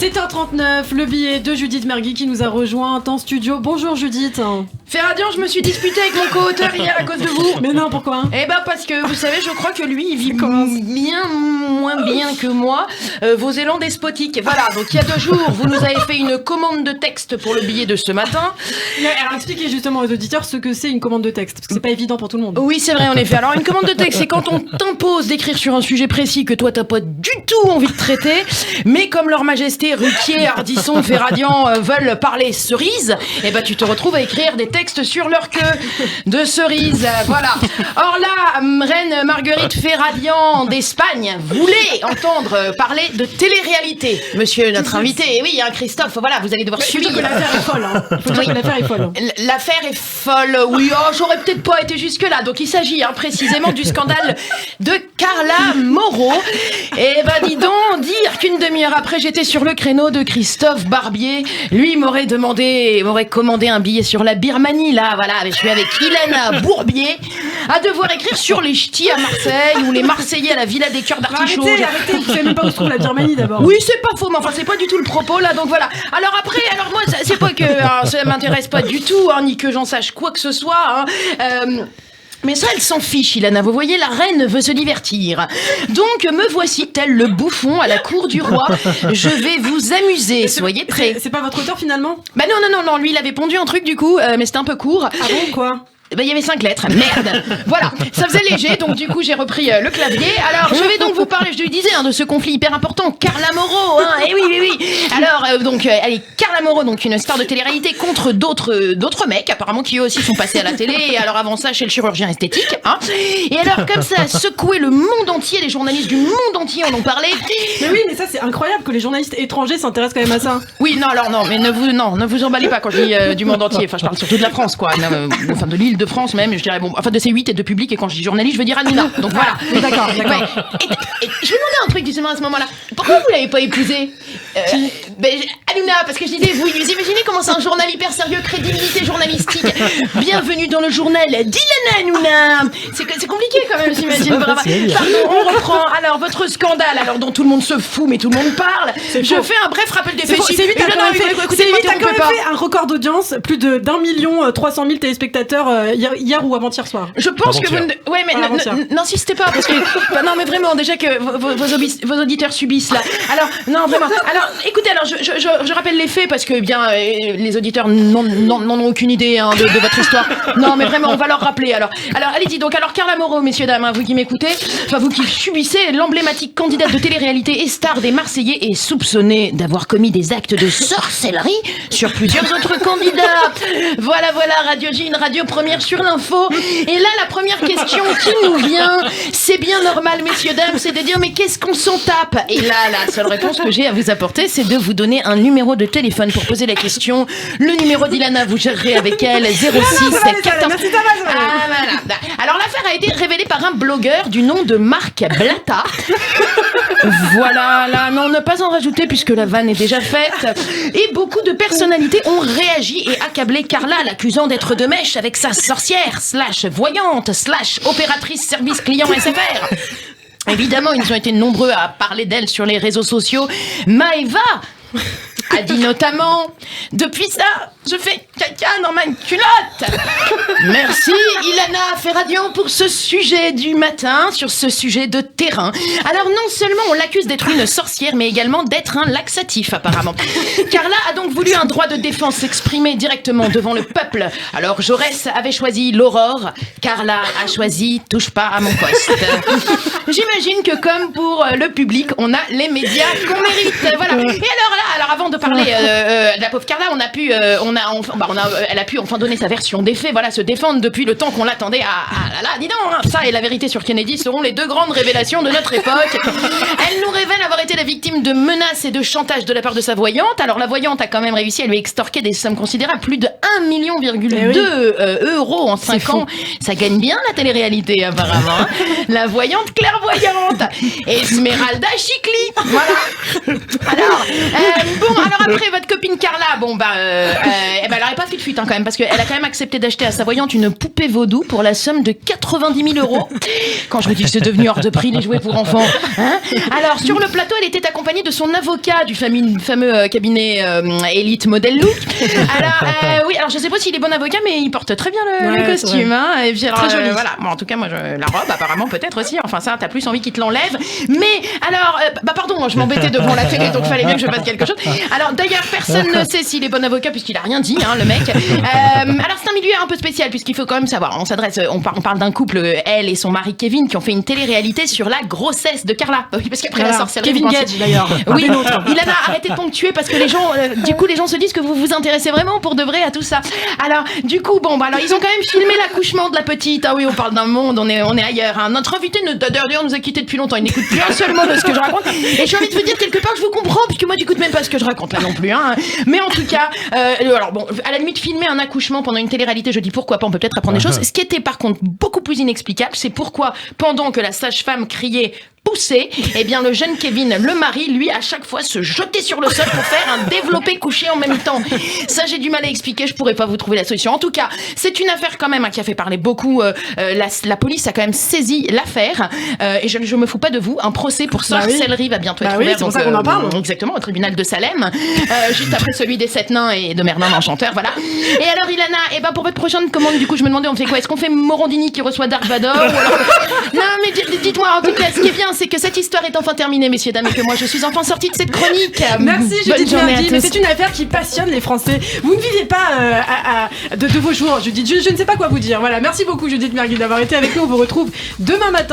7h39, le billet de Judith Mergui qui nous a rejoint en studio. Bonjour Judith. Ferradian, je me suis disputée avec mon co-auteur hier à cause de vous. Mais non, pourquoi? Eh ben parce que vous savez, je crois que lui, il vit bien moins bien que moi vos élans despotiques. Voilà, donc il y a 2 jours, vous nous avez fait une commande de texte pour le billet de ce matin. Alors expliquez justement aux auditeurs ce que c'est une commande de texte, parce que c'est pas évident pour tout le monde. Oui, c'est vrai, en effet. Alors une commande de texte, c'est quand on t'impose d'écrire sur un sujet précis que toi t'as pas du tout envie de traiter, mais comme leur majesté Ruquier, Ardisson, Ferradian veulent parler cerise, eh ben tu te retrouves à écrire des textes sur leur queue de cerise. Voilà. Or là, reine Marguerite Ferradian d'Espagne voulait entendre parler de télé-réalité. Monsieur notre invité, oui, hein, Christophe, voilà, vous allez devoir suivre. L'affaire est folle, hein. Faut dire que l'affaire est folle. L'affaire est folle, oui, oh, j'aurais peut-être pas été jusque-là. Donc il s'agit précisément du scandale de Carla Moreau. Et ben dis donc, dire qu'une demi-heure après j'étais sur le créneau de Christophe Barbier, lui m'aurait commandé un billet sur la Birmanie, là, voilà, je suis avec Ilana Bourbier, à devoir écrire sur les ch'tis à Marseille, ou les Marseillais à la Villa des Cœurs d'Artichaut. Arrêtez, vous savez même pas où se trouve la Birmanie d'abord. Oui, c'est pas faux, mais enfin, c'est pas du tout le propos, là, donc voilà. Alors moi, c'est pas que ça m'intéresse pas du tout, ni que j'en sache quoi que ce soit, mais ça, elle s'en fiche, Ilana. Vous voyez, la reine veut se divertir. Donc, me voici tel le bouffon à la cour du roi. Je vais vous amuser, soyez prêts. C'est pas votre auteur finalement? Bah non, lui, il avait pondu un truc du coup, mais c'était un peu court. Ah bon, quoi? Ben, il y avait 5 lettres, merde. Voilà, ça faisait léger, donc du coup j'ai repris le clavier. Alors je vais donc vous parler, je le disais, de ce conflit hyper important, Carla Moreau, et oui. Alors allez, Carla Moreau, donc une star de télé-réalité contre d'autres mecs, apparemment qui eux aussi sont passés à la télé, et alors avant ça chez le chirurgien esthétique, Et alors comme ça a secoué le monde entier, les journalistes du monde entier en ont parlé. Mais oui, mais ça c'est incroyable que les journalistes étrangers s'intéressent quand même à ça. Oui, mais ne vous emballez pas quand je dis du monde entier, enfin je parle surtout de la France, quoi, enfin de l'île de France même, je dirais, de C8 et de public, et quand je dis journaliste, je veux dire Hanouna. Donc voilà. D'accord. Ouais. Et je me demandais un truc justement à ce moment-là. Pourquoi vous l'avez pas épousé Hanouna, parce que je disais, vous imaginez comment c'est un journal hyper sérieux, crédibilité journalistique. Bienvenue dans le journal d'Ilana Hanouna. C'est compliqué quand même, j'imagine. Pardon, on reprend. Alors, votre scandale, dont tout le monde se fout, mais tout le monde parle. Je fais un bref rappel des faits. C'est quand même fait un record d'audience, plus de 1 300 000 téléspectateurs hier ou avant-hier soir. Je pense que vous... Ouais, mais n'insistez pas, parce que... non, mais vraiment, déjà que vos auditeurs subissent, là. Alors, non, vraiment. Alors, écoutez, je rappelle les faits, parce que, bien, les auditeurs n'en ont aucune idée de votre histoire. Non, mais vraiment, on va leur rappeler, alors. Alors, allez-y, donc, Carla Moreau, messieurs, dames, vous qui m'écoutez, enfin, vous qui subissez, l'emblématique candidate de télé-réalité et star des Marseillais est soupçonnée d'avoir commis des actes de sorcellerie sur plusieurs autres candidats. Voilà, Radio J, une radio première sur l'info. Et là, la première question qui nous vient, c'est bien normal, messieurs, dames, c'est de dire, mais qu'est-ce qu'on s'en tape? Et là, la seule réponse que j'ai à vous apporter, c'est de vous donner un numéro de téléphone pour poser la question. Le numéro d'Ilana, vous gérerez avec elle 06 14... voilà. Alors, l'affaire a été révélée par un blogueur du nom de Marc Blatta. Voilà, là, non, ne pas en rajouter puisque la vanne est déjà faite. Et beaucoup de personnalités ont réagi et accablé Carla, l'accusant d'être de mèche avec sa sorcière, /voyante, /opératrice service client SFR. Évidemment, ils ont été nombreux à parler d'elle sur les réseaux sociaux. Maëva a dit notamment: depuis ça, je fais caca dans ma culotte. Merci Ilana Ferradian pour ce sujet du matin, sur ce sujet de terrain. Alors non seulement on l'accuse d'être une sorcière, mais également d'être un laxatif apparemment. Carla a donc voulu un droit de défense s'exprimer directement devant le peuple. Alors Jaurès avait choisi l'aurore, Carla a choisi touche pas à mon poste. J'imagine que comme pour le public, on a les médias qu'on mérite. Voilà. Et alors avant de parler de la pauvre Carla, elle a pu enfin donner sa version des faits, voilà, se défendre depuis le temps qu'on l'attendait. Dis donc, ça et la vérité sur Kennedy seront les 2 grandes révélations de notre époque. Elle nous révèle avoir été la victime de menaces et de chantage de la part de sa voyante. Alors la voyante a quand même réussi à lui extorquer des sommes considérables, plus de 1,2 million euros en 5 ans. Ça gagne bien la télé-réalité apparemment. La voyante clairvoyante, Esmeralda Chicli. Voilà. Alors après, votre copine Carla, elle aurait pas fait de fuite quand même, parce qu'elle a quand même accepté d'acheter à sa voyante une poupée vaudou pour la somme de 90 000 €. Quand je vous dis que c'est devenu hors de prix les jouets pour enfants. Hein, alors, sur le plateau, elle était accompagnée de son avocat du fameux cabinet Elite Model Look. Alors, oui, alors je sais pas s'il est bon avocat, mais il porte très bien le costume. Hein, et puis, alors, très joli. Voilà. Bon, en tout cas, moi, la robe, apparemment, peut-être aussi. Enfin, ça, t'as plus envie qu'il te l'enlève. Mais, alors, pardon, moi, je m'embêtais devant la télé, donc fallait bien que je fasse quelque chose. Alors, d'ailleurs, personne ne sait s'il est bon avocat, puisqu'il a rien dit, hein, le mec. Alors, c'est un milieu un peu spécial, puisqu'il faut quand même savoir. On parle d'un couple, elle et son mari Kevin, qui ont fait une télé-réalité sur la grossesse de Carla. Oui, parce qu'après la sorcellerie. Kevin Gage, d'ailleurs. Oui, Ilana, arrêtez de ponctuer, parce que les gens, du coup, les gens se disent que vous vous intéressez vraiment pour de vrai à tout ça. Alors, du coup, alors, ils ont quand même filmé l'accouchement de la petite. Ah oui, on parle d'un monde, on est ailleurs. Hein. Notre invité, d'ailleurs, nous a quittés depuis longtemps. Il n'écoute plus un seul mot de ce que je raconte. Et j'ai envie de vous dire, quelque part, je vous comprends, puisque moi, j'écoute même pas ce que je raconte là non plus. Hein. Mais en tout cas, alors bon, à la limite, filmer un accouchement pendant une télé-réalité, je dis pourquoi pas, on peut peut-être apprendre des choses. Ce qui était par contre beaucoup plus inexplicable, c'est pourquoi, pendant que la sage-femme criait poussé, eh bien le jeune Kevin, le mari, lui, à chaque fois se jetait sur le sol pour faire un développé couché en même temps. Ça, j'ai du mal à expliquer, je pourrais pas vous trouver la solution. En tout cas, c'est une affaire quand même qui a fait parler beaucoup. La police a quand même saisi l'affaire et je me fous pas de vous. Un procès pour sorcellerie va bientôt être ouvert. C'est pour ça qu'on en parle. Exactement, au tribunal de Salem, juste après celui des 7 nains et de Merlin l'Enchanteur, voilà. Et alors, Ilana, pour votre prochaine commande, du coup, je me demandais, on fait quoi? Est-ce qu'on fait Morandini qui reçoit Dark Vador ou alors... Non, mais dites-moi, en tout cas, ce qui est bien, c'est que cette histoire est enfin terminée, messieurs, dames, et que moi, je suis enfin sortie de cette chronique. Merci, Judith Mergui, mais c'est une affaire qui passionne les Français. Vous ne vivez pas de vos jours, Judith. Je ne sais pas quoi vous dire. Voilà, merci beaucoup, Judith Mergui, d'avoir été avec nous. On vous retrouve demain matin.